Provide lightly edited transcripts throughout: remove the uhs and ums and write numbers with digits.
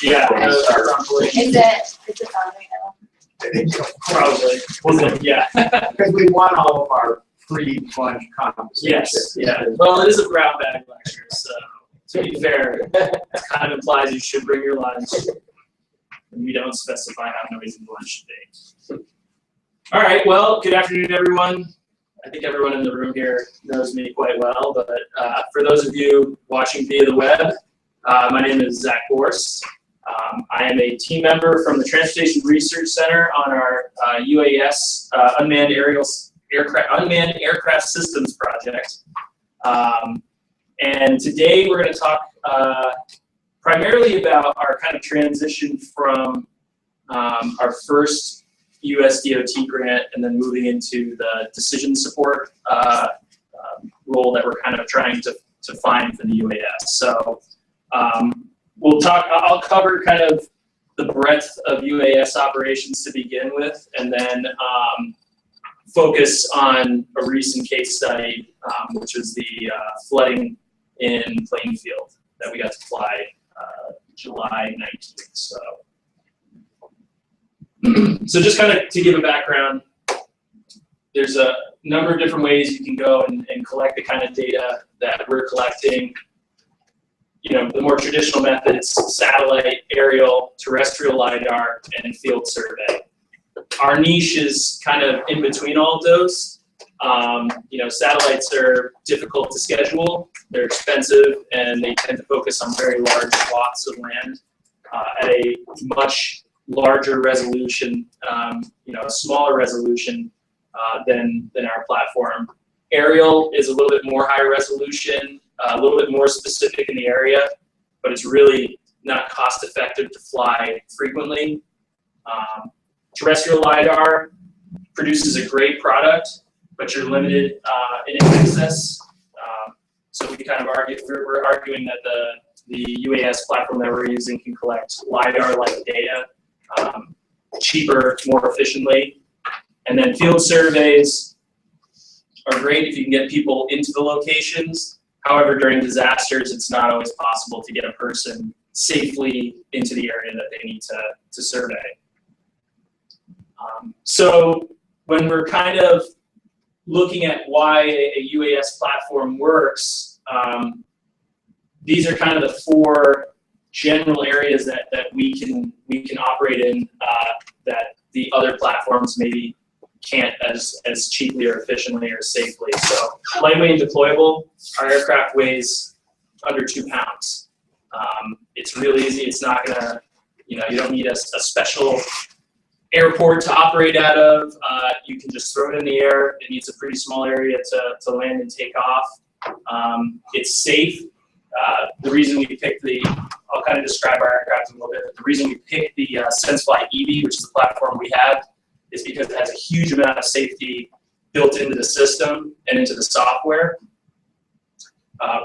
Yeah, Is it on right now? I think so. probably. Yeah. Because we want all of our free lunch conversations. Yes. Yeah. Well, it is a brown bag lecture, so to be fair, it kind of implies you should bring your lunch. And we don't specify how noisy the lunch should be. All right. Well, good afternoon, everyone. I think everyone in the room here knows me quite well, but for those of you watching via the web, my name is Zach Gorse. I am a team member from the Transportation Research Center on our UAS Unmanned Aircraft Systems project. And today we're going to talk primarily about our kind of transition from our first US DOT grant and then moving into the decision support role that we're kind of trying to find for the UAS. So I'll cover kind of the breadth of UAS operations to begin with, and then focus on a recent case study, which was the flooding in Plainfield that we got to fly July 19th. So just kind of to give a background, there's a number of different ways you can go and collect the kind of data that we're collecting. You know, the more traditional methods: satellite, aerial, terrestrial LiDAR, and field survey. Our niche is kind of in between all of those. You know, satellites are difficult to schedule, they're expensive, and they tend to focus on very large swaths of land at a much larger resolution, you know, a smaller resolution than our platform. Aerial is a little bit more high resolution, a little bit more specific in the area, but it's really not cost effective to fly frequently. Terrestrial LiDAR produces a great product, but you're limited in access. So we kind of we're arguing that the UAS platform that we're using can collect LiDAR-like data cheaper, more efficiently. And then field surveys are great if you can get people into the locations. However, during disasters, it's not always possible to get a person safely into the area that they need to survey. So when we're kind of looking at why a UAS platform works, these are kind of the four general areas that we can operate in that the other platforms maybe can't as cheaply or efficiently or safely. So lightweight and deployable, our aircraft weighs under 2 pounds. It's real easy. It's not gonna, you know, you don't need a special airport to operate out of. You can just throw it in the air. It needs a pretty small area to land and take off. It's safe. The reason we picked I'll kind of describe our aircraft in a little bit, but the reason we picked the SenseFly EV, which is the platform we have, is because it has a huge amount of safety built into the system and into the software.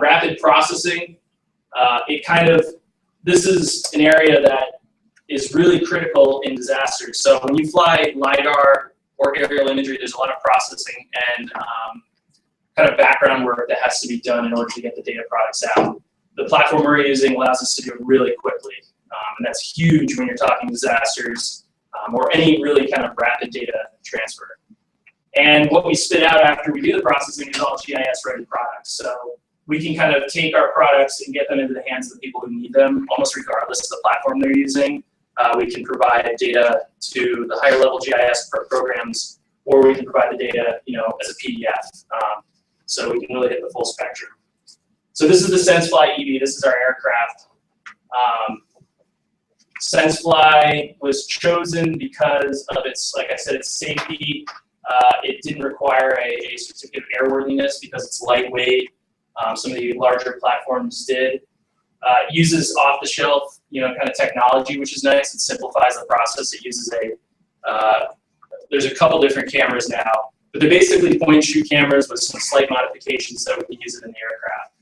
Rapid processing, this is an area that is really critical in disasters. So when you fly LiDAR or aerial imagery, there's a lot of processing and kind of background work that has to be done in order to get the data products out. The platform we're using allows us to do it really quickly, and that's huge when you're talking disasters or any really kind of rapid data transfer. And what we spit out after we do the processing is all GIS-ready products. So we can kind of take our products and get them into the hands of the people who need them, almost regardless of the platform they're using. We can provide data to the higher level GIS programs, or we can provide the data, you know, as a PDF. So we can really hit the full spectrum. So this is the SenseFly EV. This is our aircraft. SenseFly was chosen because of its, like I said, its safety. It didn't require a certificate of airworthiness because it's lightweight. Some of the larger platforms did. It uses off-the-shelf, you know, kind of technology, which is nice. It simplifies the process. It uses there's a couple different cameras now, but they're basically point-and-shoot cameras with some slight modifications so we can use it in the aircraft.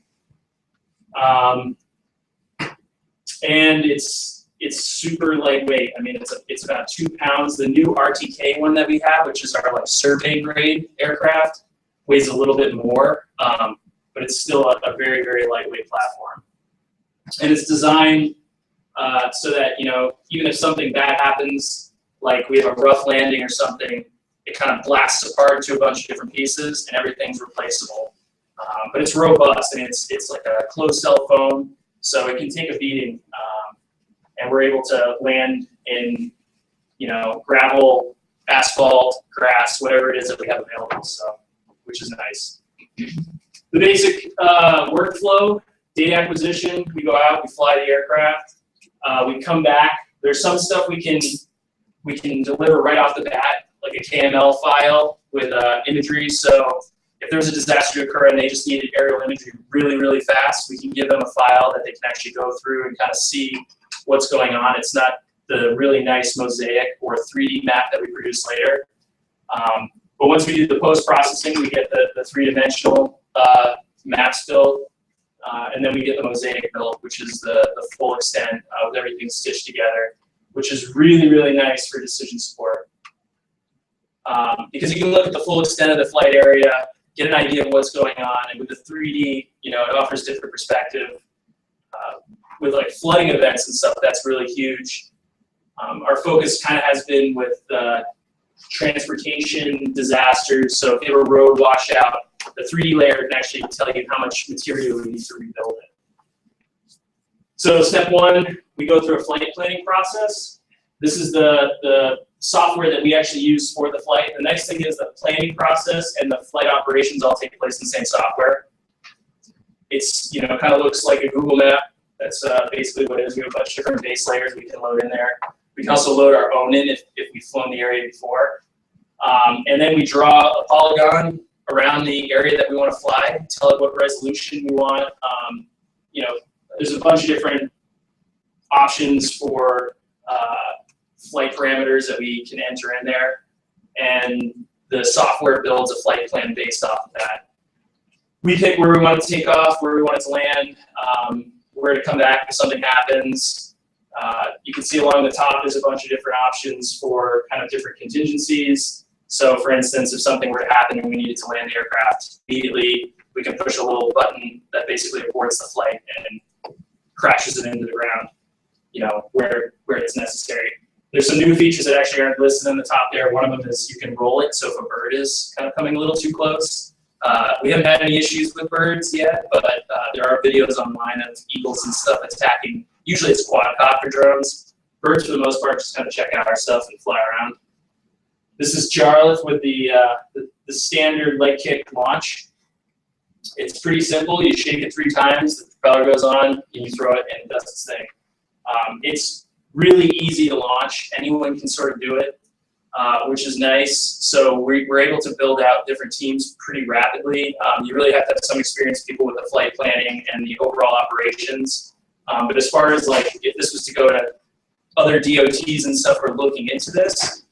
And it's super lightweight. I mean, it's about 2 pounds. The new RTK one that we have, which is our like survey grade aircraft, weighs a little bit more, but it's still a very, very lightweight platform. And it's designed so that, you know, even if something bad happens, like we have a rough landing or something, it kind of blasts apart to a bunch of different pieces and everything's replaceable. But it's robust and it's like a closed cell phone, so it can take a beating. And we're able to land in, you know, gravel, asphalt, grass, whatever it is that we have available, so, which is nice. The basic workflow, data acquisition, we go out, we fly the aircraft, we come back. There's some stuff we can deliver right off the bat, like a KML file with imagery. So if there's a disaster to occur and they just needed aerial imagery really, really fast, we can give them a file that they can actually go through and kind of see what's going on. It's not the really nice mosaic or 3D map that we produce later. But once we do the post-processing, we get the three-dimensional maps built, and then we get the mosaic built, which is the full extent of everything stitched together, which is really, really nice for decision support. Because you can look at the full extent of the flight area, get an idea of what's going on, and with the 3D, you know, it offers different perspective. With like flooding events and stuff, that's really huge. Our focus kind of has been with transportation disasters. So if you have a road washout, the 3D layer can actually tell you how much material we need to rebuild it. So step one, we go through a flight planning process. This is the software that we actually use for the flight. The nice thing is the planning process and the flight operations all take place in the same software. It's, you know, kind of looks like a Google map. That's basically what it is. We have a bunch of different base layers we can load in there. We can also load our own in if we've flown the area before. And then we draw a polygon around the area that we want to fly, tell it what resolution we want. You know, there's a bunch of different options for flight parameters that we can enter in there. And the software builds a flight plan based off of that. We pick where we want it to take off, where we want it to land, where to come back if something happens. You can see along the top there's a bunch of different options for kind of different contingencies. So for instance, if something were to happen and we needed to land the aircraft immediately, we can push a little button that basically aborts the flight and crashes it into the ground, you know, where it's necessary. There's some new features that actually aren't listed in the top there. One of them is you can roll it, so if a bird is kind of coming a little too close. We haven't had any issues with birds yet, but there are videos online of eagles and stuff attacking. Usually it's quadcopter drones. Birds, for the most part, just kind of check out our stuff and fly around. This is Jarlath with the standard leg kick launch. It's pretty simple. You shake it 3 times, the propeller goes on, and you throw it, and it does its thing. It's really easy to launch. Anyone can sort of do it, which is nice. So we're able to build out different teams pretty rapidly. You really have to have some experienced people with the flight planning and the overall operations. But as far as like, if this was to go to other DOTs and stuff who are looking into this,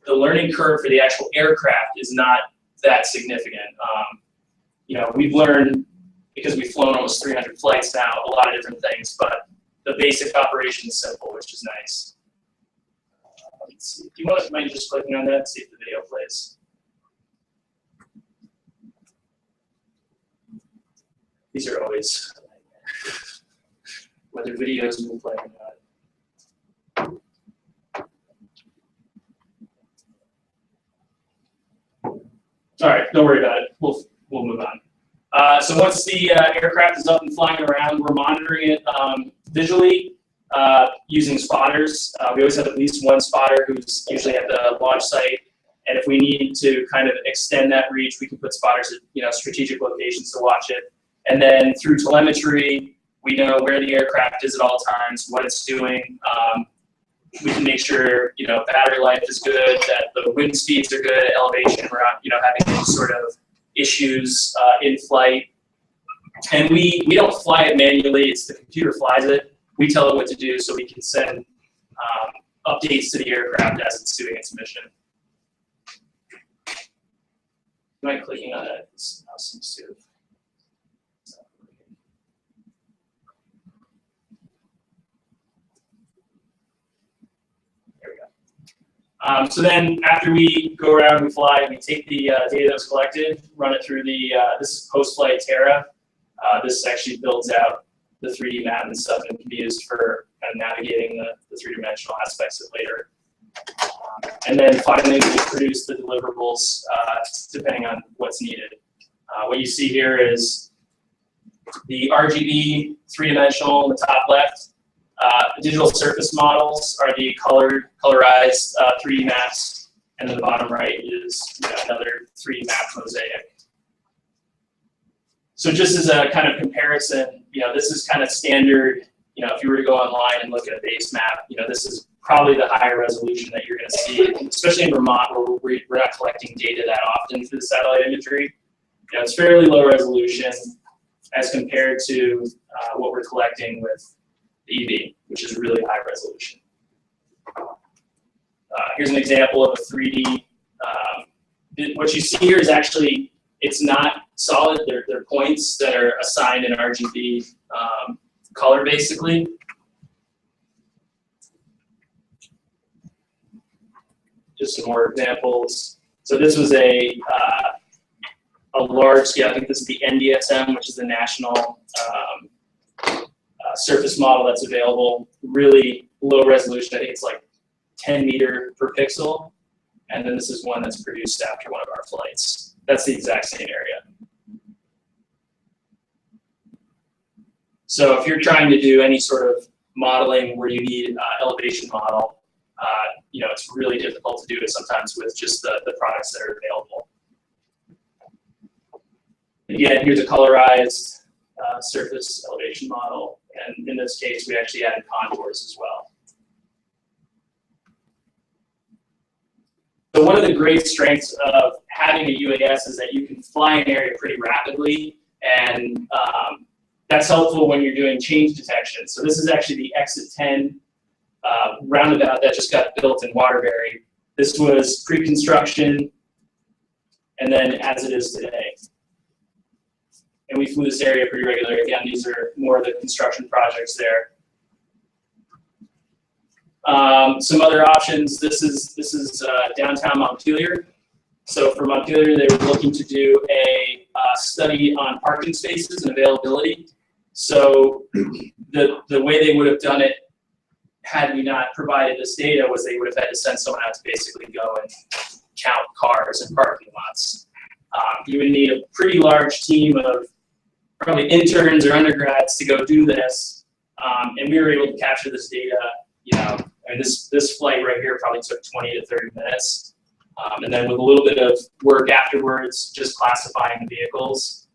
the learning curve for the actual aircraft is not that significant. You know, we've learned, because we've flown almost 300 flights now, a lot of different things, but the basic operation is simple, which is nice. Let's see. Do you mind just clicking on that and see if the video plays? These are always whether videos will play or not. All right, don't worry about it. We'll move on. So once the aircraft is up and flying around, we're monitoring it visually using spotters. We always have at least one spotter who's usually at the launch site, and if we need to kind of extend that reach, we can put spotters at strategic locations to watch it. And then through telemetry, we know where the aircraft is at all times, what it's doing. We can make sure battery life is good, that the wind speeds are good at elevation. We're not having any sort of issues in flight. And we don't fly it manually. It's the computer flies it. We tell it what to do so we can send updates to the aircraft as it's doing its mission. Am I clicking on that? This now seems to. There we go. So then after we go around, we fly, we take the data that was collected, run it through the, this is post-flight Terra. This actually builds out the 3D map and stuff, and can be used for kind of navigating the three-dimensional aspects of it later. And then finally, we produce the deliverables depending on what's needed. What you see here is the RGB three-dimensional in the top left. The digital surface models are the colorized 3D maps, and then the bottom right is another 3D map mosaic. So just as a kind of comparison, this is kind of standard. If you were to go online and look at a base map, this is probably the higher resolution that you're going to see, especially in Vermont, where we're not collecting data that often through the satellite imagery. It's fairly low resolution as compared to what we're collecting with the EV, which is really high resolution. Here's an example of a 3D. What you see here is actually, it's not solid. They're points that are assigned in RGB color, basically. Just some more examples. So this was a large scale, I think this is the NDSM, which is the national surface model that's available. Really low resolution. I think it's like 10 meter per pixel. And then this is one that's produced after one of our flights. That's the exact same area. So if you're trying to do any sort of modeling where you need elevation model, it's really difficult to do it sometimes with just the products that are available. Again, here's a colorized surface elevation model, and in this case, we actually added contours as well. So one of the great strengths of having a UAS is that you can fly an area pretty rapidly, and that's helpful when you're doing change detection. So this is actually the Exit 10 roundabout that just got built in Waterbury. This was pre-construction, and then as it is today. And we flew this area pretty regularly. Again, these are more of the construction projects there. Some other options. This is downtown Montpelier. So for Montpelier, they were looking to do a study on parking spaces and availability. So the way they would have done it, had we not provided this data, was they would have had to send someone out to basically go and count cars in parking lots. You would need a pretty large team of probably interns or undergrads to go do this, and we were able to capture this data. And this flight right here probably took 20 to 30 minutes, and then with a little bit of work afterwards, just classifying the vehicles,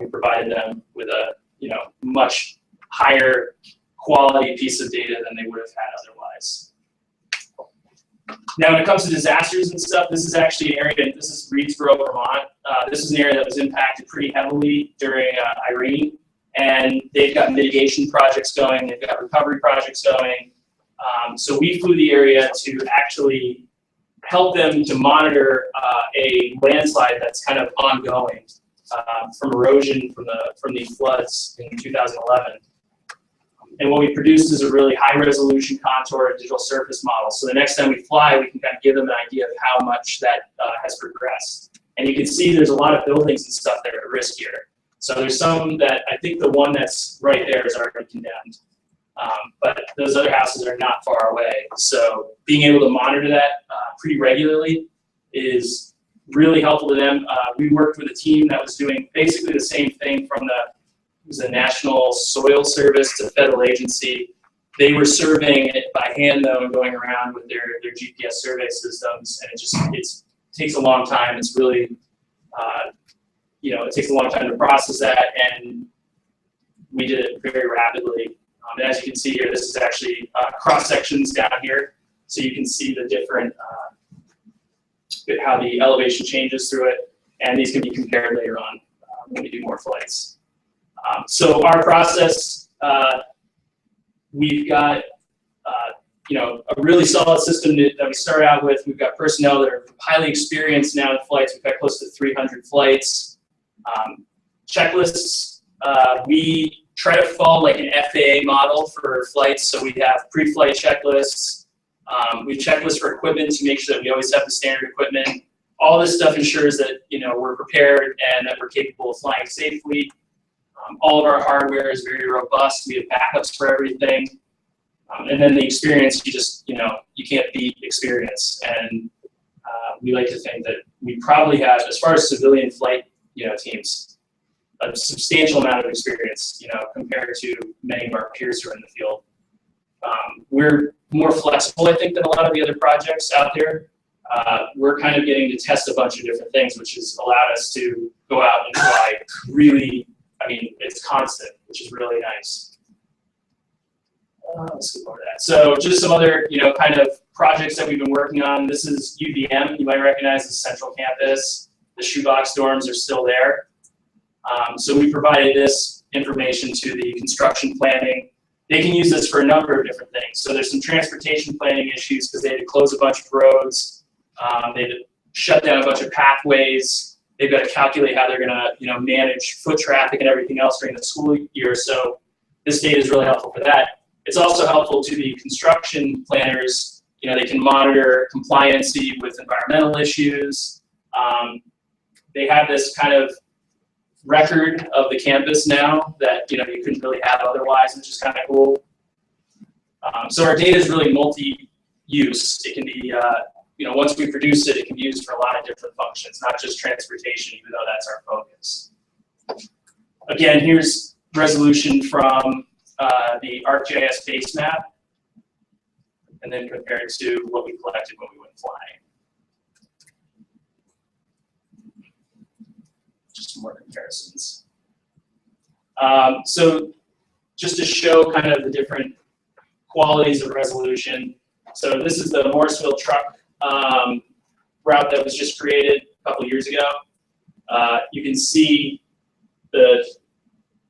we provided them with a much higher quality piece of data than they would have had otherwise. Now, when it comes to disasters and stuff, this is actually an area, this is Reedsboro, Vermont. This is an area that was impacted pretty heavily during Irene, and they've got mitigation projects going, they've got recovery projects going. So we flew the area to actually help them to monitor a landslide that's kind of ongoing from erosion from the floods in 2011. And what we produced is a really high-resolution contour digital surface model. So the next time we fly, we can kind of give them an idea of how much that has progressed. And you can see there's a lot of buildings and stuff that are at risk here. So there's some that, I think the one that's right there is already condemned. But those other houses are not far away. So being able to monitor that pretty regularly is really helpful to them. We worked with a team that was doing basically the same thing from it was a National Soil Service, a federal agency. They were surveying it by hand, though, and going around with their GPS survey systems, and it takes a long time. It's really, it takes a long time to process that, and we did it very rapidly. And as you can see here, this is actually cross sections down here, so you can see the different how the elevation changes through it, and these can be compared later on when we do more flights. So our process, we've got a really solid system that we start out with. We've got personnel that are highly experienced now in flights. We've got close to 300 flights. Checklists, we try to follow like an FAA model for flights. So we have pre-flight checklists. We checklist for equipment to make sure that we always have the standard equipment. All this stuff ensures that we're prepared and that we're capable of flying safely. All of our hardware is very robust. We have backups for everything. And then the experience, you can't beat experience. And we like to think that we probably have, as far as civilian flight, teams, a substantial amount of experience, compared to many of our peers who are in the field. We're more flexible, I think, than a lot of the other projects out there. We're kind of getting to test a bunch of different things, which has allowed us to go out and fly really, it's constant, which is really nice. Let's go over that. So just some other, kind of projects that we've been working on. This is UVM. You might recognize the central campus. The shoebox dorms are still there. So we provided this information to the construction planning. They can use this for a number of different things. So there's some transportation planning issues because they had to close a bunch of roads. They had to shut down a bunch of pathways. They've got to calculate how they're going to, manage foot traffic and everything else during the school year. So this data is really helpful for that. It's also helpful to the construction planners. They can monitor compliancy with environmental issues. They have this kind of record of the campus now that you couldn't really have otherwise, which is kind of cool. So our data is really multi-use. It can be, once we produce it, it can be used for a lot of different functions, not just transportation, even though that's our focus. Again, here's resolution from the ArcGIS base map, and then compared to what we collected when we went flying. Just some more comparisons. So just to show kind of the different qualities of resolution. So this is the Morrisville truck route that was just created a couple years ago. You can see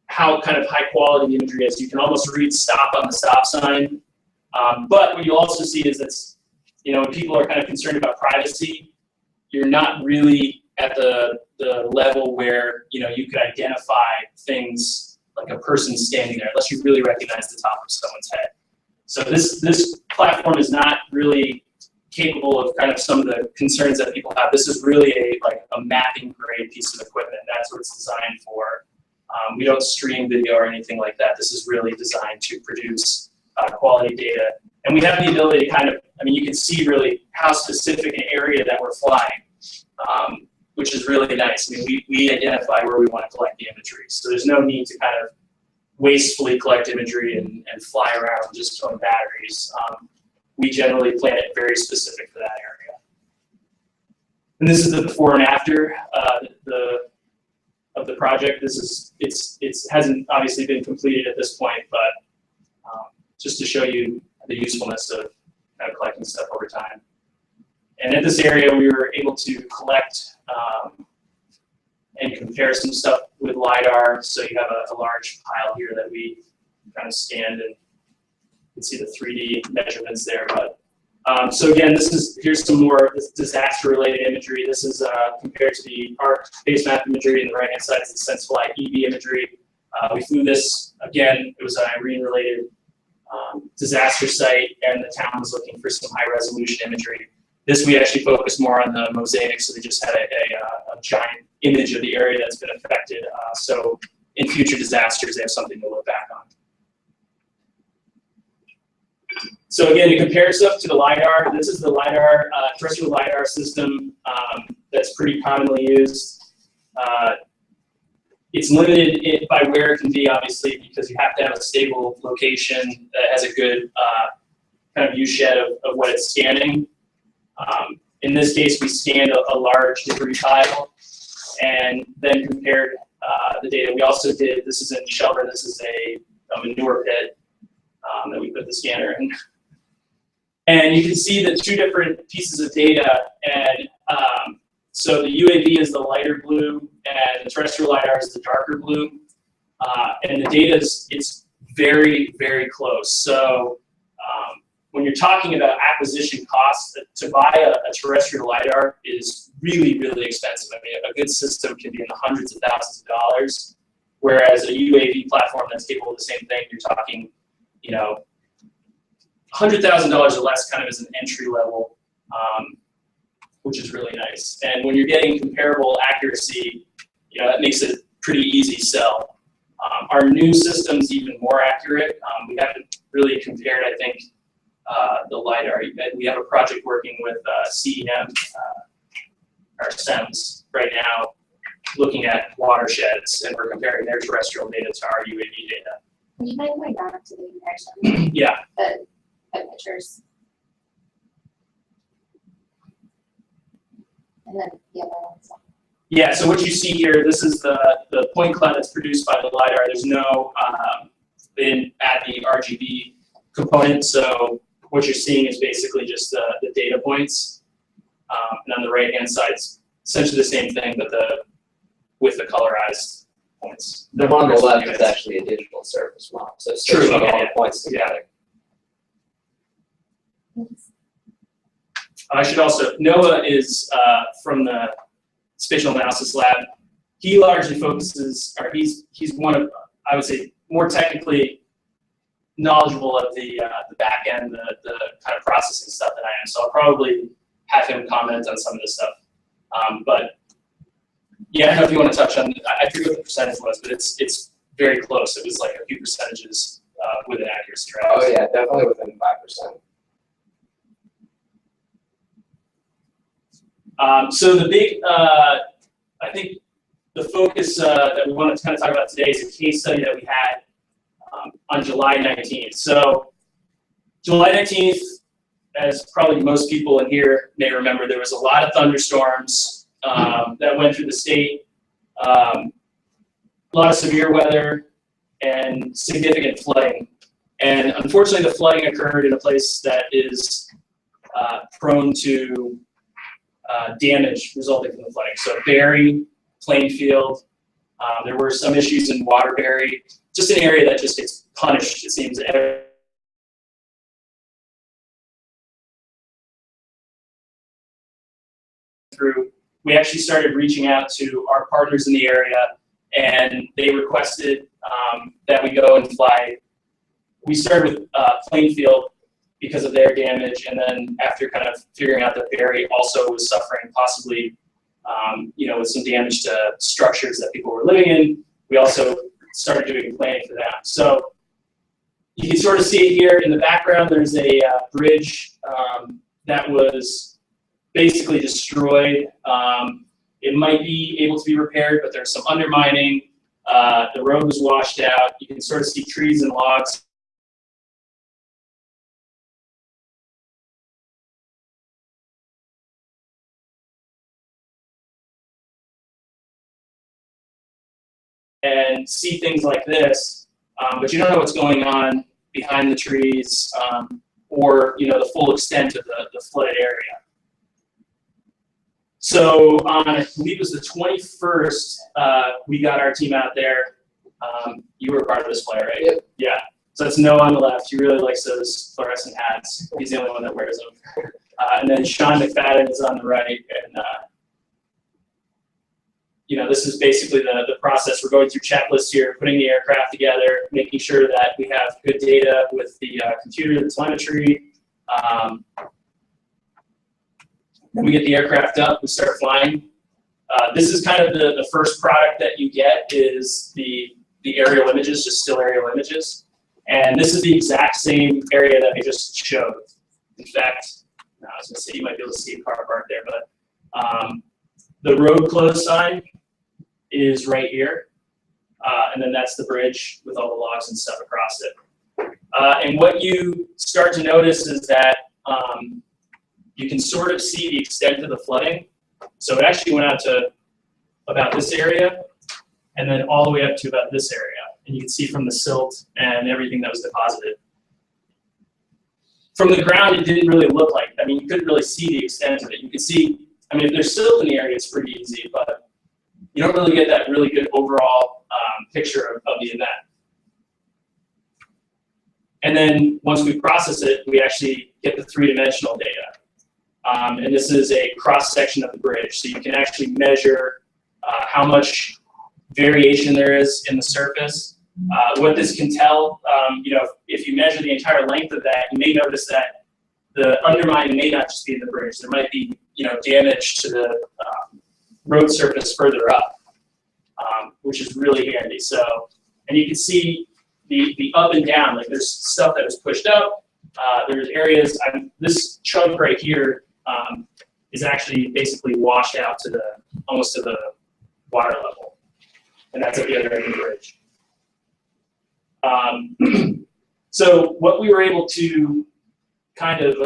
how kind of high quality the imagery is. You can almost read stop on the stop sign. But what you also see is that, when people are kind of concerned about privacy, you're not really at the level where, you could identify things like a person standing there, unless you really recognize the top of someone's head. So this platform is not really capable of kind of some of the concerns that people have. This is really a mapping grade piece of equipment. That's what it's designed for. We don't stream video or anything like that. This is really designed to produce quality data. And we have the ability to kind of, you can see really how specific an area that we're flying, which is really nice. We identify where we want to collect the imagery. So there's no need to kind of wastefully collect imagery and fly around just on batteries. We generally plan it very specific for that area. And this is the before and after of the project. It hasn't obviously been completed at this point, but just to show you the usefulness of kind of collecting stuff over time. And at this area, we were able to collect and compare some stuff with LiDAR. So you have a large pile here that we kind of scanned, and you can see the 3D measurements there. But so again, here's some more disaster-related imagery. This is compared to the ARC base map imagery, and the right-hand side is the SenseFly EV imagery. We flew this, again, it was an Irene-related disaster site, and the town was looking for some high-resolution imagery. This we actually focused more on the mosaic, so they just had a giant image of the area that's been affected. So in future disasters, they have something to look back on. So again, to compare stuff to the LiDAR, this is the LiDAR, terrestrial LiDAR system that's pretty commonly used. It's limited by where it can be, obviously, because you have to have a stable location that has a good kind of view shed of what it's scanning. In this case, we scanned a large debris pile and then compared the data. We also did, this is in Shelburne, this is a manure pit that we put the scanner in. And you can see the two different pieces of data. And so the UAV is the lighter blue and the terrestrial LiDAR is the darker blue. And the data it's very, very close. So when you're talking about acquisition costs, to buy a terrestrial LiDAR is really, really expensive. A good system can be in the hundreds of thousands of dollars, whereas a UAV platform that's capable of the same thing, you're talking, $100,000 or less kind of as an entry level, which is really nice. And when you're getting comparable accuracy, that makes it a pretty easy sell. Our new system's even more accurate. We haven't really compared, I think, the LiDAR. We have a project working with CEM, our SEMS right now, looking at watersheds, and we're comparing their terrestrial data to our UAV data. Would you mind going back to the comparison, Yeah. the pictures? And then the other ones. Yeah, so what you see here, this is the point cloud that's produced by the LiDAR. There's no, they didn't add the RGB component, so what you're seeing is basically just the data points. And on the right-hand side, it's essentially the same thing, but with the colorized points. The one on the left is actually a digital surface model, so it's True, stitching okay, all yeah. the points together. I should also, Noah is from the Spatial Analysis Lab. He largely focuses, or he's one of, I would say, more technically knowledgeable of the back end, the kind of processing stuff than I am. So I'll probably have him comment on some of this stuff. But yeah, I don't know if you want to touch on, I forget what the percentage was, but it's very close. It was like a few percentages with an accuracy, right? Oh yeah, definitely within 5%. So the big, I think the focus that we want to kind of talk about today is a case study that we had on July 19th. So July 19th, as probably most people in here may remember, there was a lot of thunderstorms that went through the state, a lot of severe weather and significant flooding. And unfortunately, the flooding occurred in a place that is prone to damage resulting from the flooding. So Barry, Plainfield, there were some issues in Waterbury, just an area that just gets punished, it seems, through. We actually started reaching out to our partners in the area, and they requested that we go and fly. We started with Plainfield because of their damage, and then after kind of figuring out that Barry also was suffering possibly, with some damage to structures that people were living in, we also started doing planning for them. So you can sort of see it here in the background. There's a bridge that was basically destroyed. It might be able to be repaired, but there's some undermining. The road was washed out. You can sort of see trees and logs. And see things like this, but you don't know what's going on behind the trees or the full extent of the flooded area. So on, I believe it was the 21st, we got our team out there. You were part of this play, right? Yep. Yeah. So that's Noah on the left. He really likes those fluorescent hats. He's the only one that wears them. And then Sean McFadden is on the right. And this is basically the process. We're going through checklists here, putting the aircraft together, making sure that we have good data with the computer, the telemetry. Then we get the aircraft up, we start flying. This is kind of the first product that you get is the aerial images, just still aerial images. And this is the exact same area that I just showed. In fact, I was gonna say you might be able to see a car park there, but the road closed sign is right here. And then that's the bridge with all the logs and stuff across it. And what you start to notice is that you can sort of see the extent of the flooding. So it actually went out to about this area and then all the way up to about this area. And you can see from the silt and everything that was deposited. From the ground, it didn't really look like, you couldn't really see the extent of it. You could see, if there's silt in the area, it's pretty easy, but you don't really get that really good overall picture of the event. And then once we process it, we actually get the three-dimensional data. And this is a cross-section of the bridge. So you can actually measure how much variation there is in the surface. What this can tell, if you measure the entire length of that, you may notice that the undermining may not just be in the bridge. There might be, damage to the road surface further up, which is really handy. So And you can see the up and down, like there's stuff that was pushed up, there's areas, this chunk right here is actually basically washed out to almost to the water level. And that's at the other end of the bridge. So what we were able to kind of,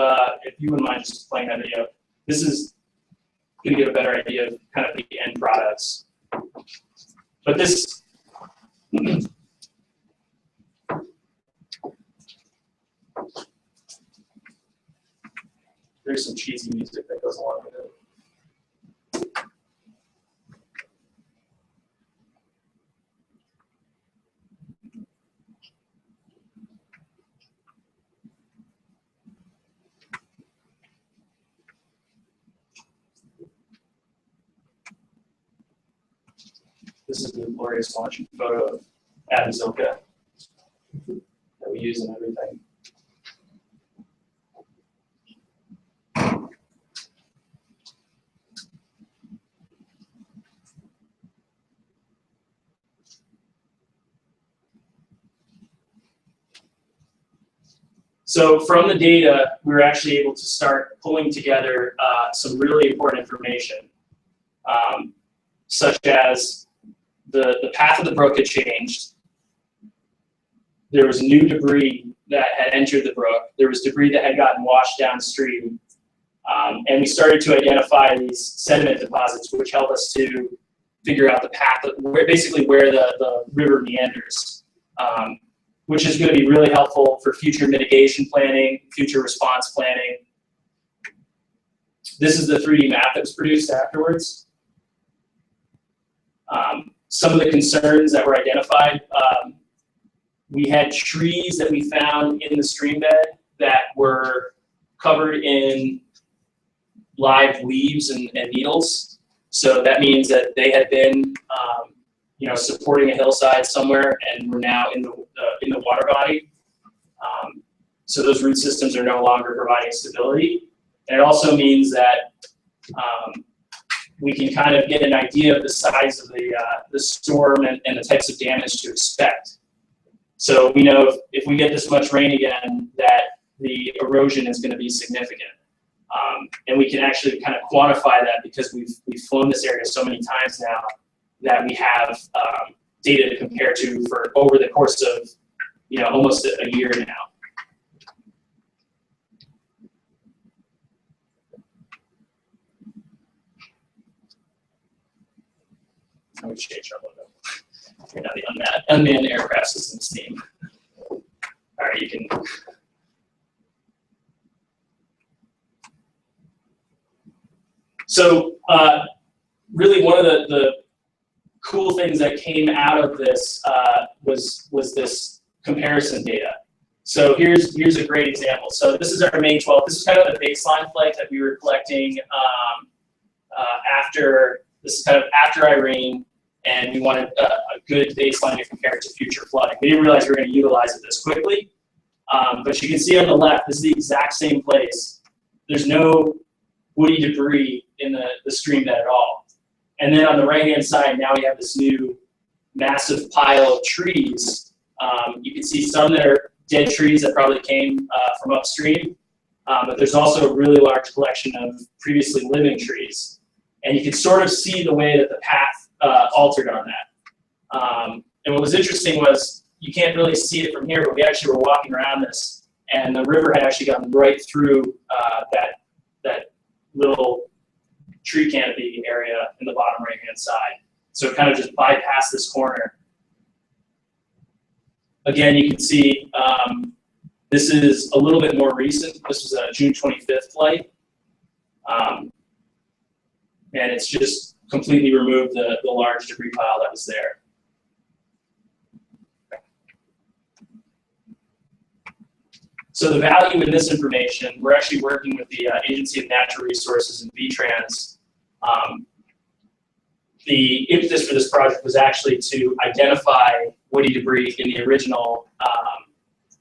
if you wouldn't mind just playing that video, this is going to give a better idea of kind of the end products. But this, there's some cheesy music that goes along with it. This is the glorious launching photo of Abizilka that we use in everything. So from the data, we were actually able to start pulling together some really important information, such as the path of the brook had changed. There was new debris that had entered the brook. There was debris that had gotten washed downstream. And we started to identify these sediment deposits, which help us to figure out the path, basically where the river meanders, which is going to be really helpful for future mitigation planning, future response planning. This is the 3D map that was produced afterwards. Some of the concerns that were identified, we had trees that we found in the stream bed that were covered in live leaves and needles. So that means that they had been, supporting a hillside somewhere, and we're now in the water body. So those root systems are no longer providing stability. And it also means that we can kind of get an idea of the size of the storm and the types of damage to expect. So we know if we get this much rain again, that the erosion is going to be significant. And we can actually kind of quantify that because we've flown this area so many times now that we have data to compare to for over the course of almost a year now. I would change our logo. Now the unmanned aircraft systems team. All right, you can. So really one of the cool things that came out of this was this comparison data. So here's a great example. So this is our May 12th. This is kind of the baseline flight that we were collecting after Irene, and we wanted a good baseline to compare it to future flooding. We didn't realize we were going to utilize it this quickly, but you can see on the left, this is the exact same place. There's no woody debris in the stream bed at all. And then on the right-hand side, now we have this new massive pile of trees. You can see some that are dead trees that probably came from upstream, but there's also a really large collection of previously living trees. And you can sort of see the way that the path altered on that. And what was interesting was you can't really see it from here, but we actually were walking around this, and the river had actually gotten right through that little tree canopy area in the bottom right-hand side. So it kind of just bypassed this corner. Again, you can see this is a little bit more recent. This was a June 25th flight. And it's just completely removed the large debris pile that was there. So the value in this information, we're actually working with the Agency of Natural Resources and VTrans. The impetus for this project was actually to identify woody debris in the original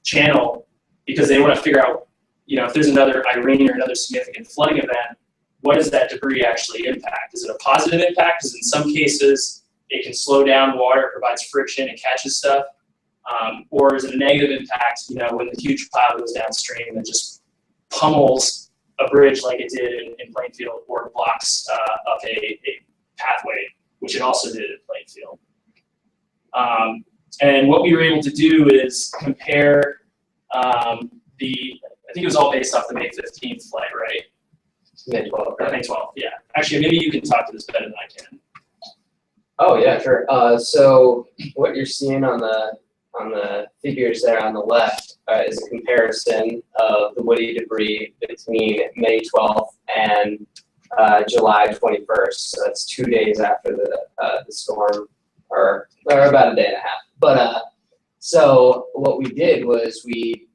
channel, because they want to figure out, if there's another Irene or another significant flooding event, what does that debris actually impact? Is it a positive impact? Because in some cases, it can slow down water, provides friction, and catches stuff. Or is it a negative impact, when the huge pile goes downstream and just pummels a bridge like it did in Plainfield, or blocks up a pathway, which it also did in Plainfield. And what we were able to do is compare I think it was all based off the May 15th flight, right? May 12th, May 12th, yeah. Actually, maybe you can talk to this better than I can. Oh, yeah, sure. So what you're seeing on the figures there on the left is a comparison of the woody debris between May 12th and July 21st. So that's 2 days after the storm, or about a day and a half. But so what we did was we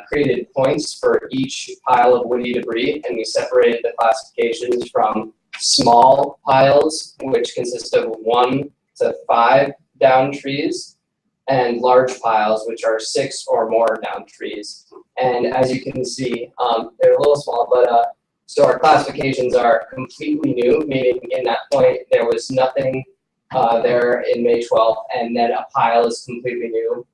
created points for each pile of woody debris, and we separated the classifications from small piles, which consist of 1 to 5 down trees, and large piles, which are 6 or more down trees. And as you can see, they're a little small, but so our classifications are completely new, meaning in that point there was nothing there in May 12th, and then a pile is completely new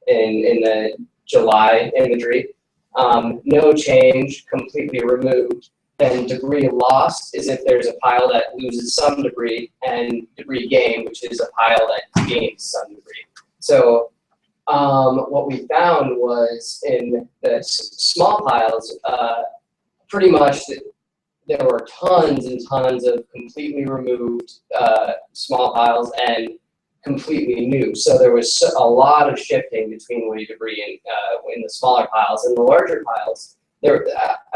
in the July imagery. No change, completely removed. Then debris lost is if there's a pile that loses some debris, and debris gain, which is a pile that gains some debris. So what we found was in the small piles, pretty much there were tons and tons of completely removed small piles and completely new. So there was a lot of shifting between woody debris and in the smaller piles. And the larger piles, there,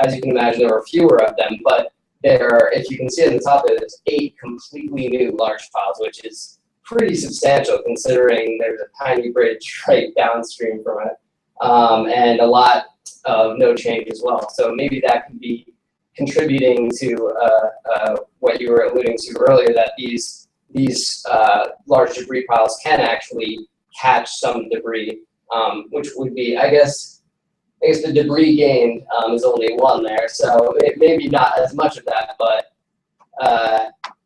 as you can imagine, there were fewer of them, but if you can see at the top, there's 8 completely new large piles, which is pretty substantial considering there's a tiny bridge right downstream from it, and a lot of no change as well. So maybe that could be contributing to what you were alluding to earlier, that these large debris piles can actually catch some debris, which would be, I guess the debris gained is only 1 there, so it maybe not as much of that, but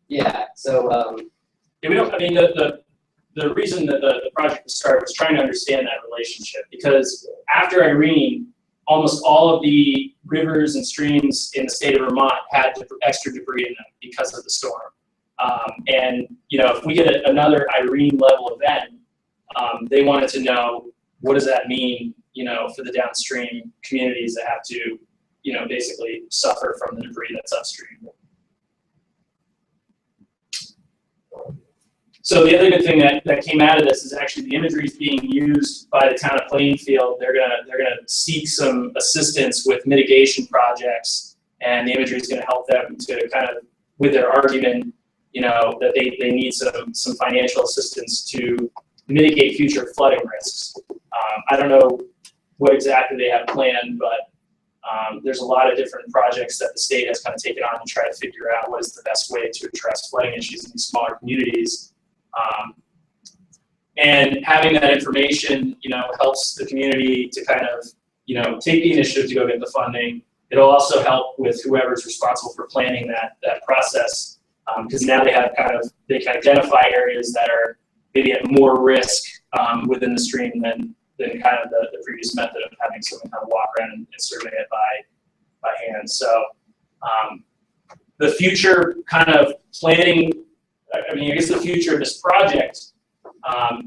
yeah. So Yeah, we don't. I mean, the reason that the project was started was trying to understand that relationship, because after Irene, almost all of the rivers and streams in the state of Vermont had extra debris in them because of the storm. And if we get another Irene level event, they wanted to know, what does that mean, for the downstream communities that have to, basically suffer from the debris that's upstream. So the other good thing that came out of this is actually the imagery is being used by the town of Plainfield. They're gonna seek some assistance with mitigation projects, and the imagery is gonna help them to kind of, with their argument, that they need some financial assistance to mitigate future flooding risks. I don't know what exactly they have planned, but there's a lot of different projects that the state has kind of taken on to try to figure out what is the best way to address flooding issues in these smaller communities. And having that information, helps the community to kind of, take the initiative to go get the funding. It'll also help with whoever's responsible for planning that process, because now they can identify areas that are maybe at more risk within the stream than kind of the previous method of having someone kind of walk around and survey it by hand. So the future kind of planning, I guess the future of this project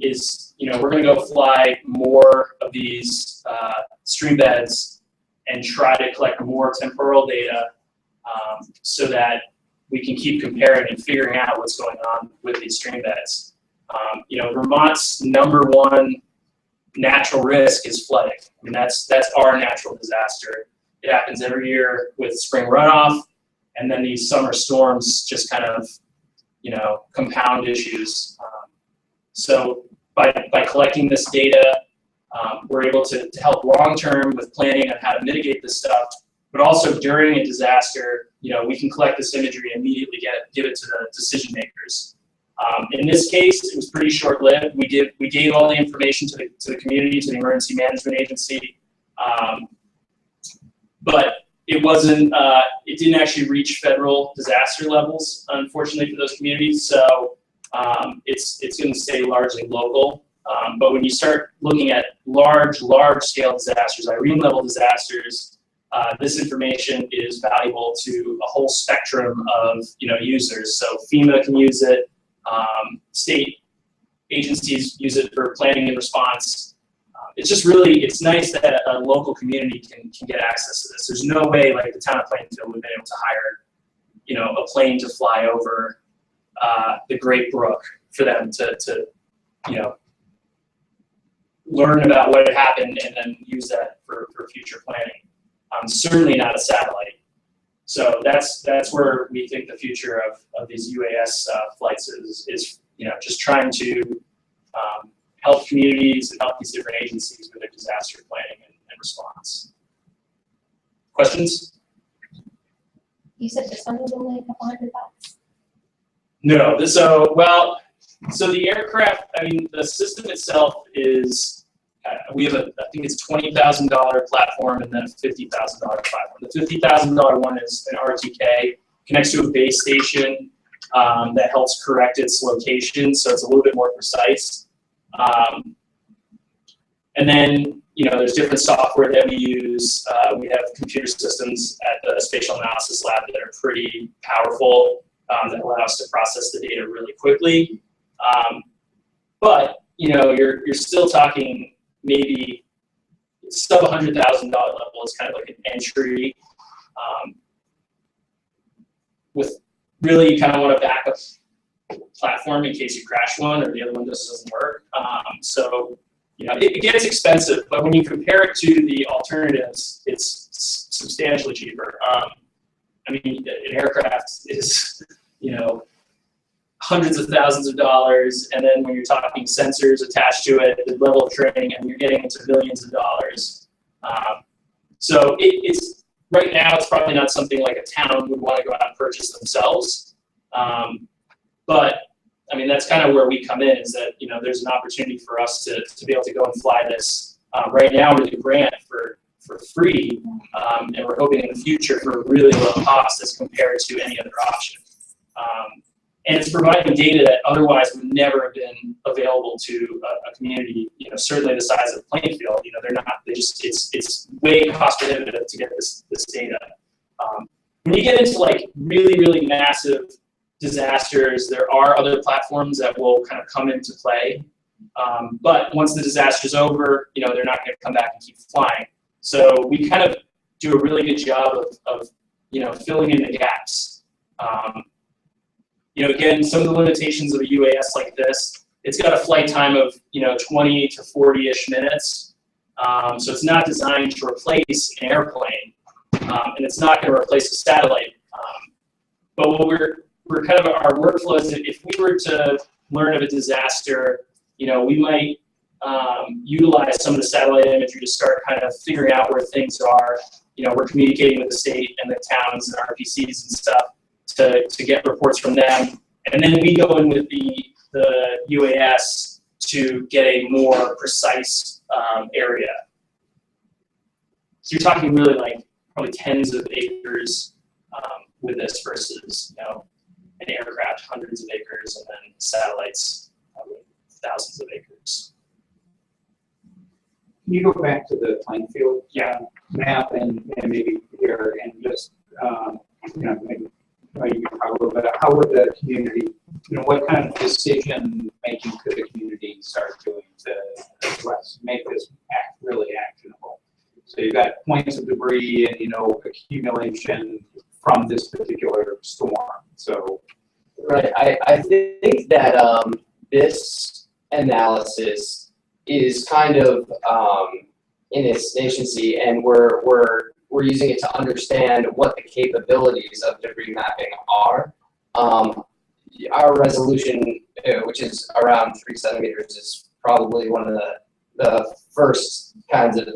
is, we're going to go fly more of these stream beds and try to collect more temporal data so that we can keep comparing and figuring out what's going on with these stream beds. Vermont's #1 natural risk is flooding. I mean, that's our natural disaster. It happens every year with spring runoff, and then these summer storms just kind of, compound issues. So by collecting this data, we're able to help long-term with planning on how to mitigate this stuff, but also during a disaster, we can collect this imagery and immediately give it to the decision makers. In this case, it was pretty short-lived. We gave all the information to the community, to the emergency management agency, but it wasn't. It didn't actually reach federal disaster levels, unfortunately, for those communities. So it's going to stay largely local. But when you start looking at large scale disasters, Irene level disasters, this information is valuable to a whole spectrum of users. So FEMA can use it, state agencies use it for planning and response. It's just really, it's nice that a local community can get access to this. There's no way like the town of Plainfield would have been able to hire, a plane to fly over the Great Brook for them to learn about what had happened and then use that for future planning. Certainly not a satellite. So that's where we think the future of these UAS flights is just trying to help communities and help these different agencies with their disaster planning and response. Questions? You said this one was only a couple $100. No, so the aircraft, the system itself is, we have I think it's $20,000 platform and then a $50,000 platform. The $50,000 one is an RTK, connects to a base station that helps correct its location, so it's a little bit more precise. And then, there's different software that we use. We have computer systems at the Spatial Analysis Lab that are pretty powerful, that allow us to process the data really quickly. But, you're still talking maybe sub $100,000 level is kind of like an entry. With really, you kind of want a backup platform in case you crash one or the other one doesn't work. So, it gets expensive, but when you compare it to the alternatives, it's substantially cheaper. An aircraft is, hundreds of thousands of dollars, and then when you're talking sensors attached to it, the level of training, and you're getting into millions of dollars. So it's right now, it's probably not something like a town would want to go out and purchase themselves. But that's kind of where we come in, is that there's an opportunity for us to be able to go and fly this right now with a grant for free, and we're hoping in the future for a really low cost as compared to any other option. And it's providing data that otherwise would never have been available to a community, certainly the size of Plainfield. It's way cost prohibitive to get this data. When you get into like really massive disasters, there are other platforms that will kind of come into play. But once the disaster's over, they're not going to come back and keep flying. So we kind of do a really good job of filling in the gaps. Again, some of the limitations of a UAS like this, it's got a flight time of 20 to 40-ish minutes. So it's not designed to replace an airplane, and it's not going to replace a satellite. But what we're kind of, our workflow is, if we were to learn of a disaster, we might utilize some of the satellite imagery to start kind of figuring out where things are. We're communicating with the state and the towns and RPCs and stuff to get reports from them. And then we go in with the UAS to get a more precise area. So you're talking really like probably tens of acres with this versus, an aircraft, hundreds of acres, and then satellites, probably thousands of acres. Can you go back to the Plainfield map and maybe here and just, maybe you can talk a little bit about how would the community, what kind of decision making could the community start doing to address, make this really actionable? So you've got points of debris and, accumulation from this particular storm. So. Right, I think that this analysis is kind of in its nascency, and we're using it to understand what the capabilities of debris mapping are. Our resolution, which is around 3 centimeters, is probably one of the first kinds of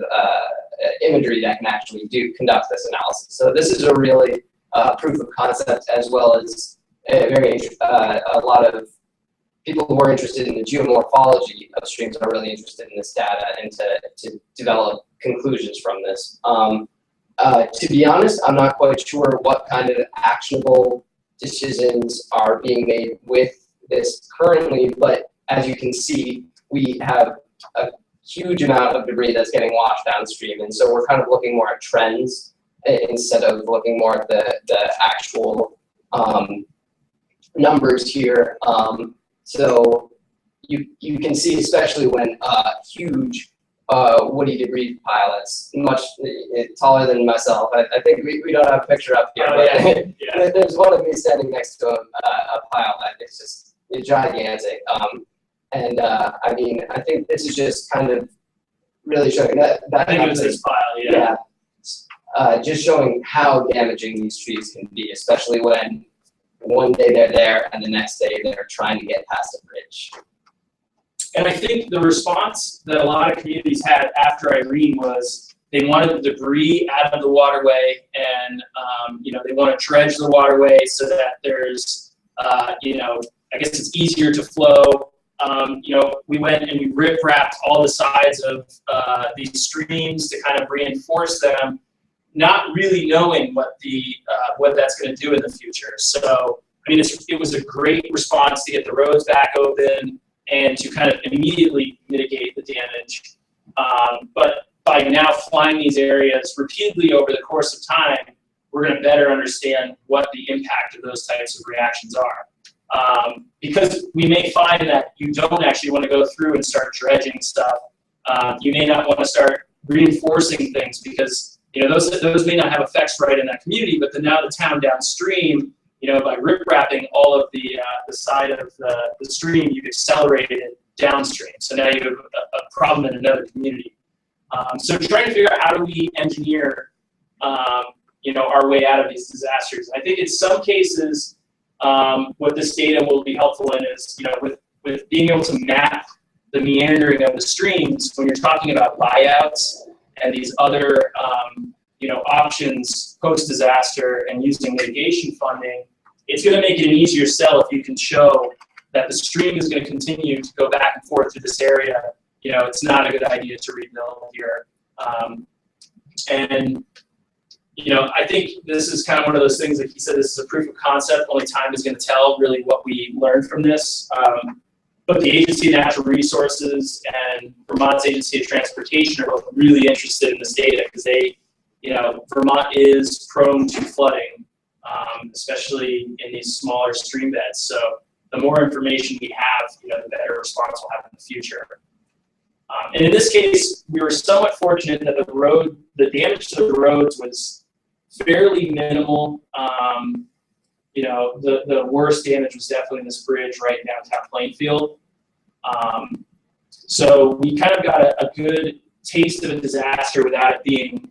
imagery that can actually conduct this analysis. So this is a really proof of concept, as well as a lot of people who are interested in the geomorphology of streams are really interested in this data and to develop conclusions from this. To be honest, I'm not quite sure what kind of actionable decisions are being made with this currently, but as you can see, we have a huge amount of debris that's getting washed downstream, and so we're kind of looking more at trends instead of looking more at the actual numbers here. So you can see, especially when huge woody debris pile that's much taller than myself. I think we don't have a picture up here, but Yeah. there's one of me standing next to a pile that is just gigantic. And I mean, I think this is just kind of really showing that. I think it was this pile, yeah. Just showing how damaging these trees can be, especially when one day they're there and the next day they're trying to get past a bridge. And I think the response that a lot of communities had after Irene was they wanted the debris out of the waterway, and they want to dredge the waterway so that there's, I guess it's easier to flow. We went and we rip-wrapped all the sides of these streams to kind of reinforce them, not really knowing what that's going to do in the future. So, I mean, it was a great response to get the roads back open and to kind of immediately mitigate the damage. But by now flying these areas repeatedly over the course of time, we're going to better understand what the impact of those types of reactions are. Because we may find that you don't actually want to go through and start dredging stuff. You may not want to start reinforcing things because those may not have effects right in that community, but then now the town downstream, by rip-wrapping all of the side of the stream, you've accelerated it downstream. So now you have a problem in another community. So trying to figure out how do we engineer, our way out of these disasters. I think in some cases, what this data will be helpful in is, with being able to map the meandering of the streams when you're talking about buyouts and these other, options post-disaster and using mitigation funding, it's going to make it an easier sell if you can show that the stream is going to continue to go back and forth through this area. It's not a good idea to rebuild here. I think this is kind of one of those things, like he said, this is a proof of concept. Only time is going to tell really what we learned from this. But the Agency of Natural Resources and Vermont's Agency of Transportation are both really interested in this data because Vermont is prone to flooding, especially in these smaller stream beds. So the more information we have, the better response we'll have in the future. And in this case, we were somewhat fortunate that the damage to the roads was fairly minimal. The worst damage was definitely in this bridge right in downtown Plainfield. So we kind of got a good taste of a disaster without it being,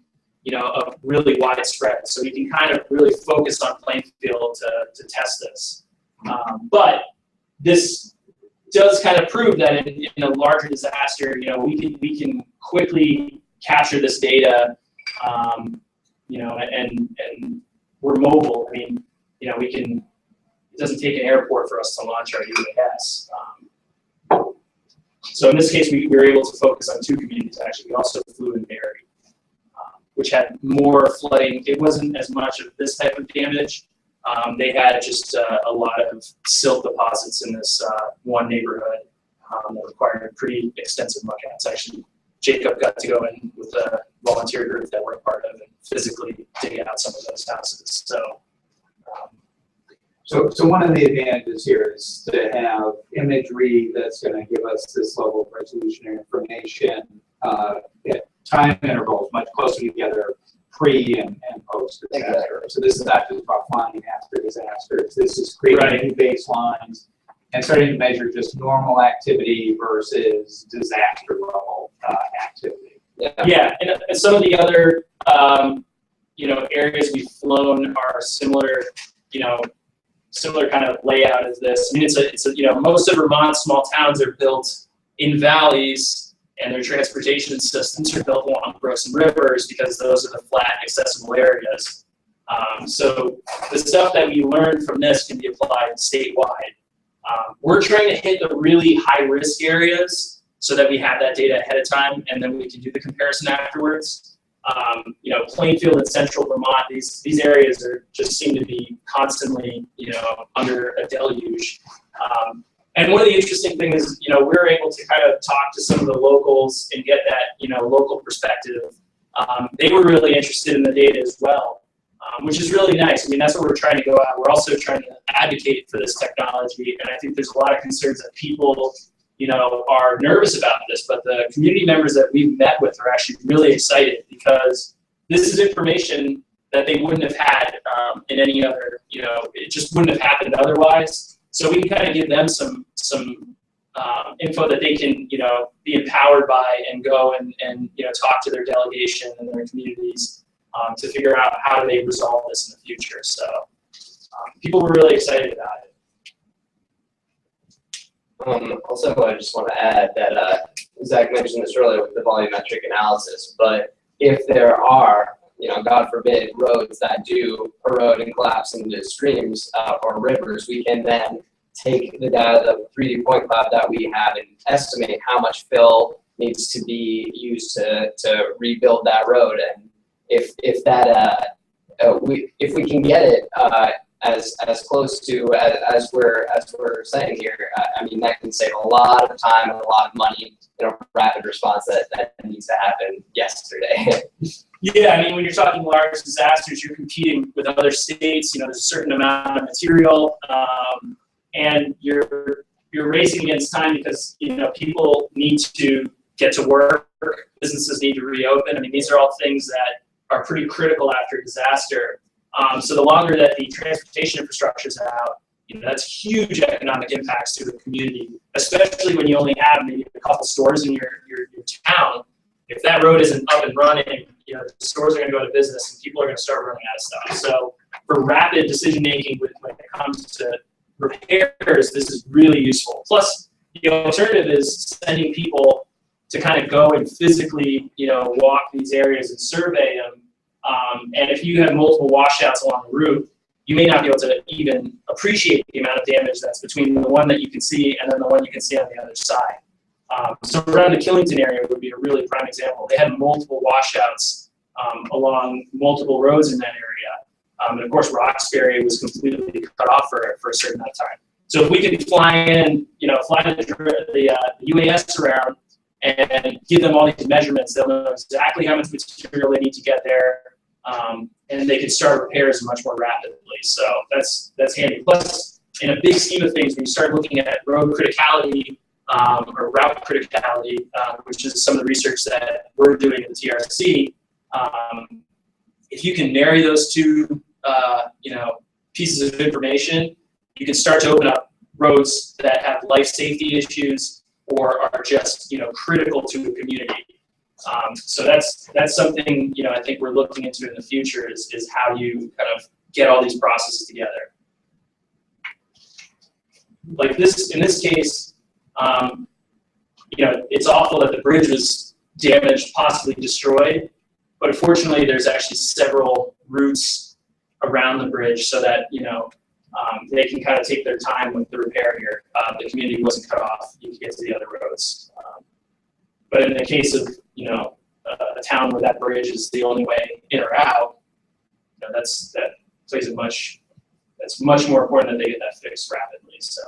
a really widespread. So we can kind of really focus on Plainfield to test this. But this does kind of prove that in a larger disaster, we can quickly capture this data, and we're mobile. I mean, it doesn't take an airport for us to launch our UAS. So in this case, we were able to focus on two communities, actually. We also flew in Barry, which had more flooding. It wasn't as much of this type of damage. They had just a lot of silt deposits in this one neighborhood that required pretty extensive muckouts. Actually, Jacob got to go in with a volunteer group that we're a part of and physically dig out some of those houses. So one of the advantages here is to have imagery that's going to give us this level of resolution and information at time intervals much closer together, pre and post disaster. So this is not just about finding after disasters. This is creating new baselines and starting to measure just normal activity versus disaster level activity. Yeah, and some of the other areas we've flown are similar, similar kind of layout as this. I mean, it's a most of Vermont's small towns are built in valleys, and their transportation systems are built along brooks and rivers because those are the flat, accessible areas. So the stuff that we learned from this can be applied statewide. We're trying to hit the really high-risk areas so that we have that data ahead of time, and then we can do the comparison afterwards. Plainfield and central Vermont, these areas just seem to be constantly, under a deluge. And one of the interesting things is, we were able to kind of talk to some of the locals and get that, local perspective. They were really interested in the data as well, which is really nice. I mean, that's what we're trying to go at. We're also trying to advocate for this technology, and I think there's a lot of concerns that people, are nervous about this, but the community members that we've met with are actually really excited because this is information that they wouldn't have had in any other, it just wouldn't have happened otherwise. So we can kind of give them some info that they can, be empowered by and go and talk to their delegation and their communities to figure out how do they resolve this in the future. So people were really excited about it. Also, I just want to add that Zach mentioned this earlier with the volumetric analysis, but if there are, God forbid, roads that do erode and collapse into streams or rivers, we can then take the data, the 3D point cloud that we have, and estimate how much fill needs to be used to rebuild that road. And if we can get it as close to as we're saying here, I mean, that can save a lot of time and a lot of money in a rapid response that needs to happen yesterday. Yeah, I mean, when you're talking large disasters, you're competing with other states. There's a certain amount of material, and you're racing against time because people need to get to work, businesses need to reopen. I mean, these are all things that are pretty critical after a disaster. So the longer that the transportation infrastructure is out, that's huge economic impacts to the community, especially when you only have maybe a couple stores in your town. If that road isn't up and running, the stores are going to go out of business and people are going to start running out of stuff. So for rapid decision making when it comes to repairs, this is really useful. Plus, the alternative is sending people to kind of go and physically, walk these areas and survey them. And if you have multiple washouts along the route, you may not be able to even appreciate the amount of damage that's between the one that you can see and then the one you can see on the other side. So around the Killington area would be a really prime example. They had multiple washouts along multiple roads in that area. And of course, Roxbury was completely cut off for a certain amount of time. So if we could fly in, fly the UAS around and give them all these measurements, they'll know exactly how much material they need to get there, and they can start repairs much more rapidly. So that's handy. Plus, in a big scheme of things, when you start looking at road criticality or route criticality, which is some of the research that we're doing at the TRC, if you can marry those two, pieces of information, you can start to open up roads that have life safety issues or are just, critical to a community. So that's something, I think we're looking into in the future is how you kind of get all these processes together. Like this, in this case, it's awful that the bridge was damaged, possibly destroyed, but unfortunately there's actually several routes around the bridge so that, they can kind of take their time with the repair here. The community wasn't cut off. You can get to the other roads. But in the case of, a town where that bridge is the only way in or out, that plays that's much more important that they get that fixed rapidly. So,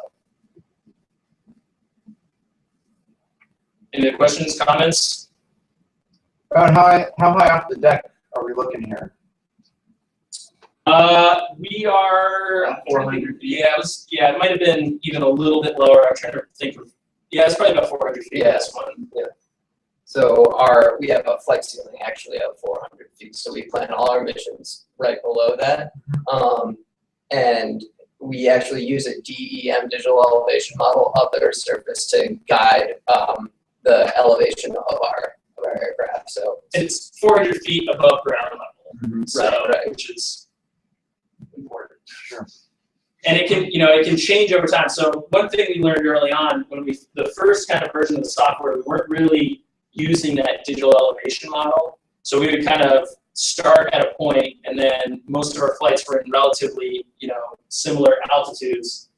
any questions, comments? About how high off the deck are we looking here? We are 400. Yeah, it might have been even a little bit lower. I'm trying to think of. Yeah, it's probably about 400 feet. Yeah. This one. Yeah. So we have a flight ceiling actually of 400 feet. So we plan all our missions right below that. And we actually use a DEM digital elevation model of the Earth's surface to guide the elevation of our aircraft. So it's 400 feet above ground level. Mm-hmm. So, Right. which is important. Sure. And it can change over time. So one thing we learned early on when the first kind of version of the software, we weren't really using that digital elevation model. So we would kind of start at a point, and then most of our flights were in relatively, similar altitudes.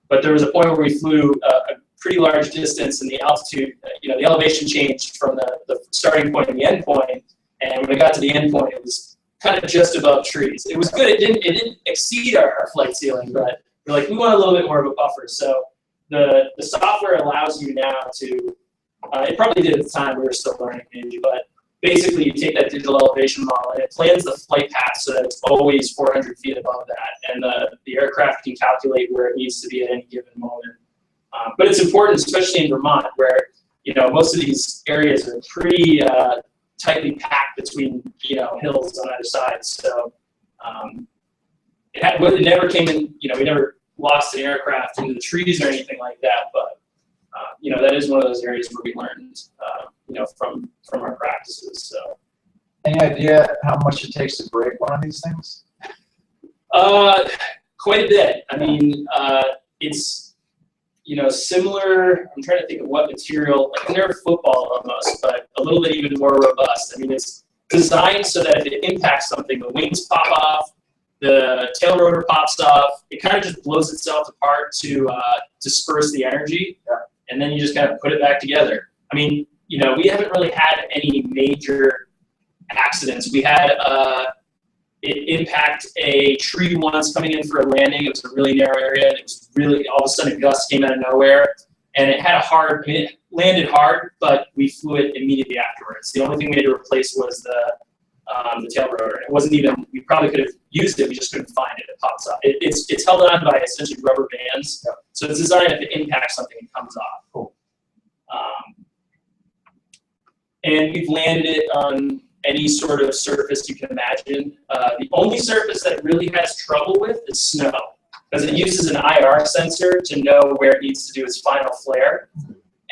But there was a point where we flew a pretty large distance, and the altitude, the elevation changed from the starting point and the end point. And when we got to the end point, it was kind of just above trees. It was good. It didn't exceed our flight ceiling, but we're like, we want a little bit more of a buffer. So the software allows you now to, it probably did at the time, we were still learning maybe, but basically you take that digital elevation model and it plans the flight path so that it's always 400 feet above that, and the aircraft can calculate where it needs to be at any given moment. But it's important, especially in Vermont, where most of these areas are pretty tightly packed between hills on either side. So it never came in. We never lost an aircraft into the trees or anything like that. But that is one of those areas where we learned from our practices. So. Any idea how much it takes to break one of these things? Quite a bit. I mean, it's similar. I'm trying to think of what material, like a Nerf football almost, but a little bit even more robust. I mean, it's designed so that if it impacts something, the wings pop off, the tail rotor pops off. It kind of just blows itself apart to disperse the energy, and then you just kind of put it back together. I mean, we haven't really had any major accidents. We had it impact a tree once coming in for a landing. It was a really narrow area, and it was really, all of a sudden a gust came out of nowhere, and it had it landed hard, but we flew it immediately afterwards. The only thing we had to replace was the tail rotor. It wasn't even, we probably could have used it, we just couldn't find it. It pops up. It's held on by essentially rubber bands, so it's designed if it impacts something, it comes off. Cool. And we've landed it on any sort of surface you can imagine. The only surface that it really has trouble with is snow, because it uses an IR sensor to know where it needs to do its final flare,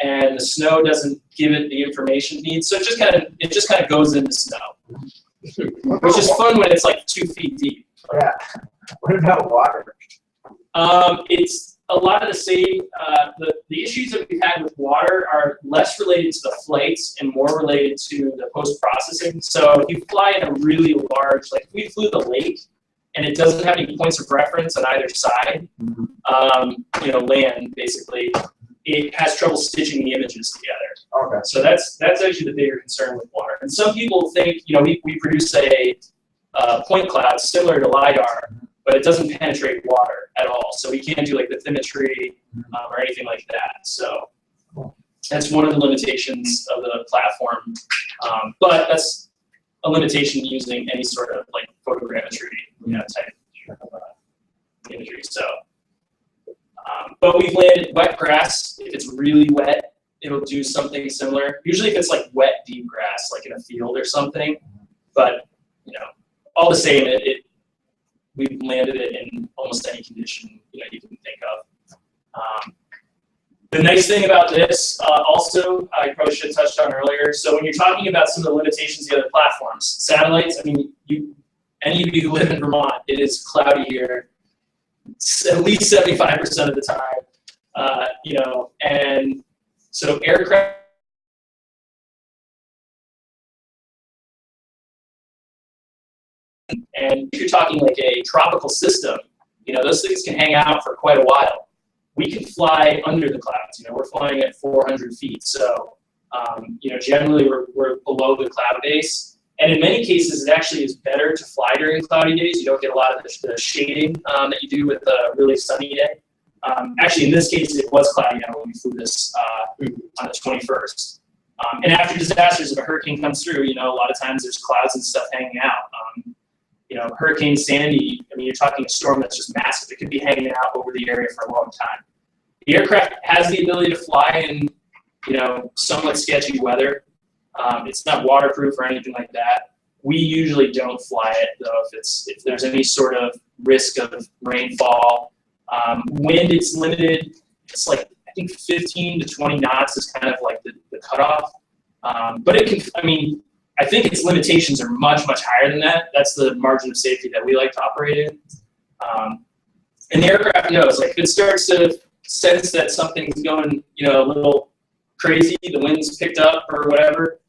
and the snow doesn't give it the information it needs, so it just kind of goes into snow, which is fun when it's like 2 feet deep. Yeah. What about water? It's a lot of the same. The issues that we've had with water are less related to the flights and more related to the post-processing. So if you fly in a really large, like if we flew the lake and it doesn't have any points of reference on either side, land basically, it has trouble stitching the images together. Okay. So that's actually the bigger concern with water. And some people think, we produce a point cloud similar to LiDAR, but it doesn't penetrate water at all. So we can't do like bathymetry or anything like that. So that's one of the limitations of the platform. But that's a limitation using any sort of like photogrammetry, type of imagery. So, but we've landed wet grass. If it's really wet, it'll do something similar. Usually if it's like wet, deep grass, like in a field or something, but all the same, we've landed it in almost any condition you can think of. The nice thing about this, also, I probably should have touched on earlier. So when you're talking about some of the limitations of the other platforms, satellites. I mean, any of you who live in Vermont, it is cloudy here, at least 75% of the time. And so aircraft. And if you're talking like a tropical system, those things can hang out for quite a while. We can fly under the clouds. We're flying at 400 feet. So, generally we're below the cloud base. And in many cases, it actually is better to fly during cloudy days. You don't get a lot of the shading that you do with a really sunny day. Actually, in this case, it was cloudy when we flew this on the 21st. And after disasters, if a hurricane comes through, a lot of times there's clouds and stuff hanging out. Hurricane Sandy, I mean, you're talking a storm that's just massive. It could be hanging out over the area for a long time. The aircraft has the ability to fly in, somewhat sketchy weather. It's not waterproof or anything like that. We usually don't fly it, though, if there's any sort of risk of rainfall. Wind, it's limited. It's like, I think 15 to 20 knots is kind of like the cutoff. But it can, I think its limitations are much, much higher than that. That's the margin of safety that we like to operate in. And the aircraft knows, like, if it starts to sense that something's going, a little crazy, the wind's picked up or whatever,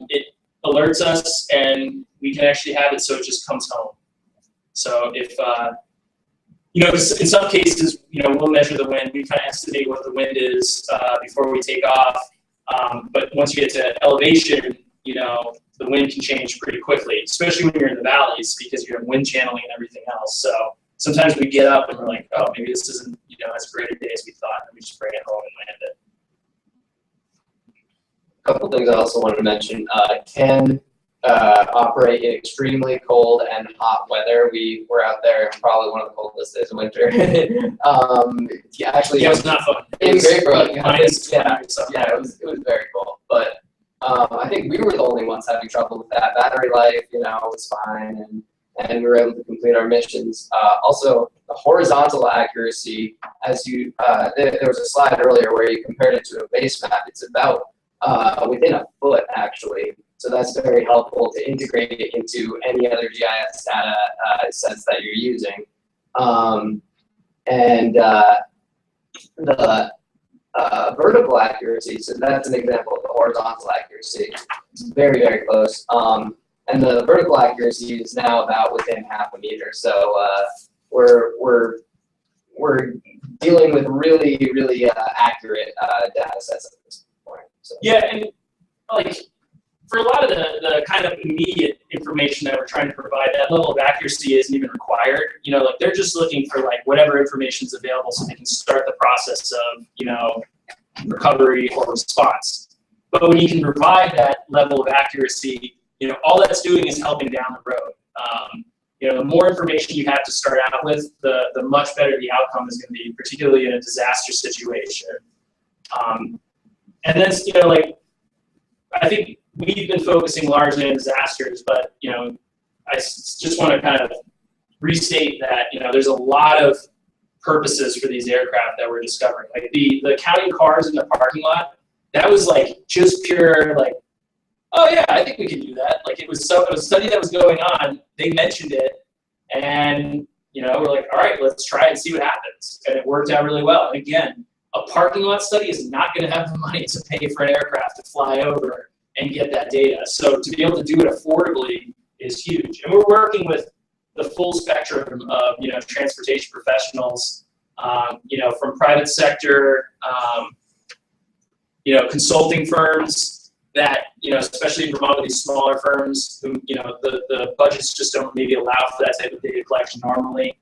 it alerts us and we can actually have it so it just comes home. So if, in some cases, we'll measure the wind. We kind of estimate what the wind is before we take off. But once you get to elevation, the wind can change pretty quickly, especially when you're in the valleys because you have wind channeling and everything else. So sometimes we get up and we're like, oh, maybe this isn't, has a greater day as we thought, and we just bring it home and land it. A couple things I also wanted to mention, can operate in extremely cold and hot weather. We were out there probably one of the coldest days of winter. Yeah, actually, Yeah, it was not fun. it was great for us. Minus 20 Yeah, or something. yeah, it was very cool. But I think we were the only ones having trouble with that. Battery life, was fine, and we were able to complete our missions. Also, the horizontal accuracy, as you there was a slide earlier where you compared it to a base map. It's about within a foot actually. So that's very helpful to integrate it into any other GIS data sets that you're using. The vertical accuracy, so that's an example of the horizontal accuracy. It's very, very close. And the vertical accuracy is now about within half a meter. So we're dealing with really, really accurate data sets at this point. So. Yeah, and like for a lot of the kind of immediate information that we're trying to provide, that level of accuracy isn't even required. Like they're just looking for like whatever information is available so they can start the process of, recovery or response. But when you can provide that level of accuracy, all that's doing is helping down the road. The more information you have to start out with, the much better the outcome is going to be, particularly in a disaster situation. And then, I think we've been focusing largely on disasters, but, I just want to kind of restate that, there's a lot of purposes for these aircraft that we're discovering. Like the counting cars in the parking lot, that was like just pure like, oh yeah, I think we can do that. Like it was a study that was going on. They mentioned it, and we're like, all right, let's try and see what happens. And it worked out really well. And again, a parking lot study is not going to have the money to pay for an aircraft to fly over and get that data. So to be able to do it affordably is huge. And we're working with the full spectrum of transportation professionals, from private sector, consulting firms that, especially in Vermont with these smaller firms who, the budgets just don't maybe allow for that type of data collection normally.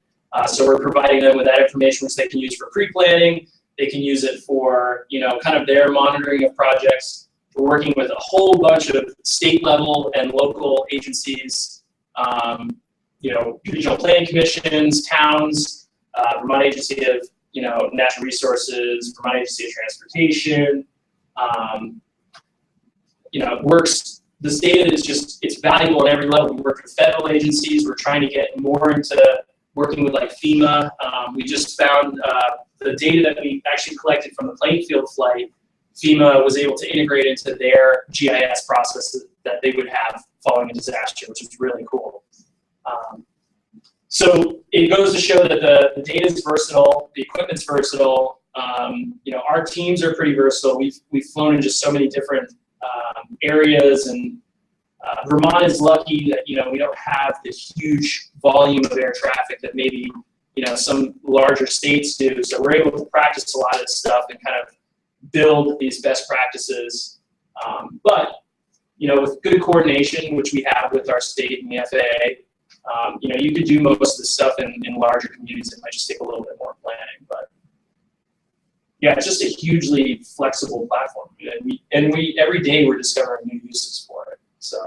So we're providing them with that information which they can use for pre-planning. They can use it for, kind of their monitoring of projects. We're working with a whole bunch of state level and local agencies, regional planning commissions, towns, Vermont Agency of, Natural Resources, Vermont Agency of Transportation, this data is just, it's valuable at every level. We work with federal agencies. We're trying to get more into working with like FEMA. We just found the data that we actually collected from the playing field flight, FEMA was able to integrate into their GIS process that they would have following a disaster, which is really cool. So it goes to show that the data is versatile, the equipment's versatile. Our teams are pretty versatile. We've flown in just so many different areas, and Vermont is lucky that we don't have the huge volume of air traffic that maybe some larger states do. So we're able to practice a lot of this stuff and kind of build these best practices. But with good coordination, which we have with our state and the FAA, you could do most of the stuff in larger communities. It might just take a little bit more planning, but yeah, it's just a hugely flexible platform. And we every day we're discovering new uses for it. So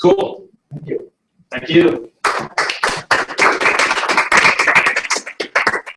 cool. Thank you. Thank you.